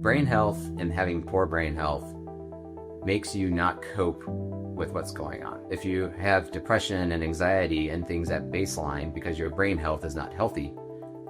Brain health and having poor brain health makes you not cope with what's going on. If you have depression and anxiety and things at baseline because your brain health is not healthy,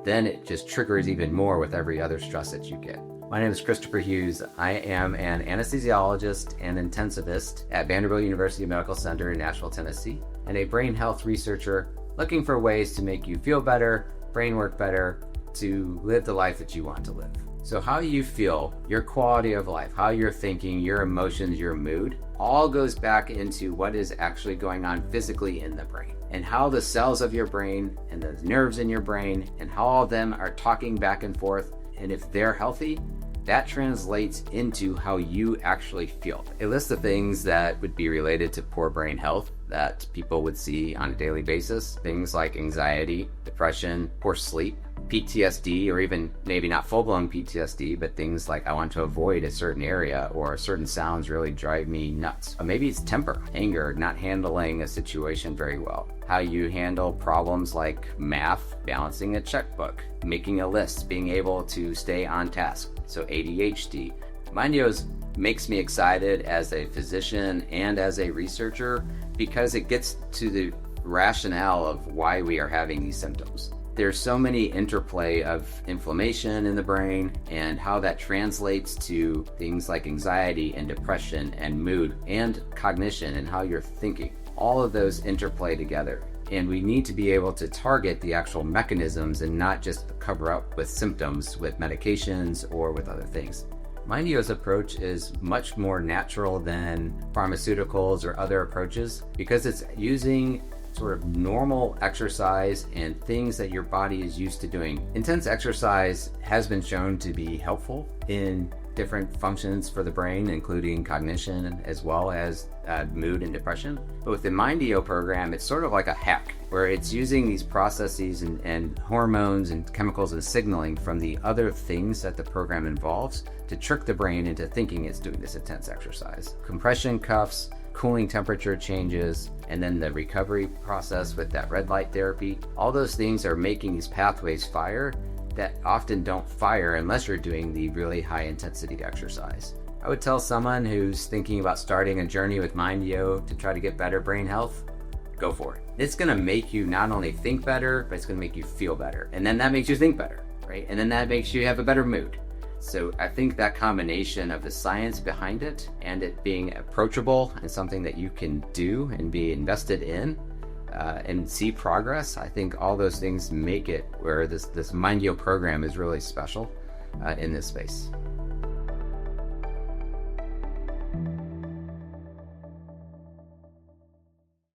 then it just triggers even more with every other stress that you get. My name is Christopher Hughes. I am an anesthesiologist and intensivist at Vanderbilt University Medical Center in Nashville, Tennessee, and a brain health researcher looking for ways to make you feel better, brain work better, to live the life that you want to live. So how you feel, your quality of life, how you're thinking, your emotions, your mood, all goes back into what is actually going on physically in the brain, and how the cells of your brain and the nerves in your brain and how all of them are talking back and forth. And if they're healthy, that translates into how you actually feel. A list of things that would be related to poor brain health that people would see on a daily basis. Things like anxiety, depression, poor sleep, PTSD, or even maybe not full-blown PTSD, but things like I want to avoid a certain area or certain sounds really drive me nuts. Or maybe it's temper, anger, not handling a situation very well. How you handle problems like math, balancing a checkbook, making a list, being able to stay on task. So ADHD. Mindeo makes me excited as a physician and as a researcher because it gets to the rationale of why we are having these symptoms. There's so many interplay of inflammation in the brain and how that translates to things like anxiety and depression and mood and cognition and how you're thinking. All of those interplay together. And we need to be able to target the actual mechanisms and not just cover up with symptoms with medications or with other things. Mindeo's approach is much more natural than pharmaceuticals or other approaches because it's using sort of normal exercise and things that your body is used to doing. Intense exercise has been shown to be helpful in different functions for the brain, including cognition as well as mood and depression. But with the Mindeo program, it's sort of like a hack where it's using these processes and hormones and chemicals and signaling from the other things that the program involves to trick the brain into thinking it's doing this intense exercise. Compression cuffs, cooling temperature changes, and then the recovery process with that red light therapy. All those things are making these pathways fire that often don't fire unless you're doing the really high intensity exercise. I would tell someone who's thinking about starting a journey with Mindeo to try to get better brain health, go for it. It's gonna make you not only think better, but it's gonna make you feel better. And then that makes you think better, right? And then that makes you have a better mood. So I think that combination of the science behind it and it being approachable and something that you can do and be invested in and see progress, I think all those things make it where this Mindeo program is really special in this space.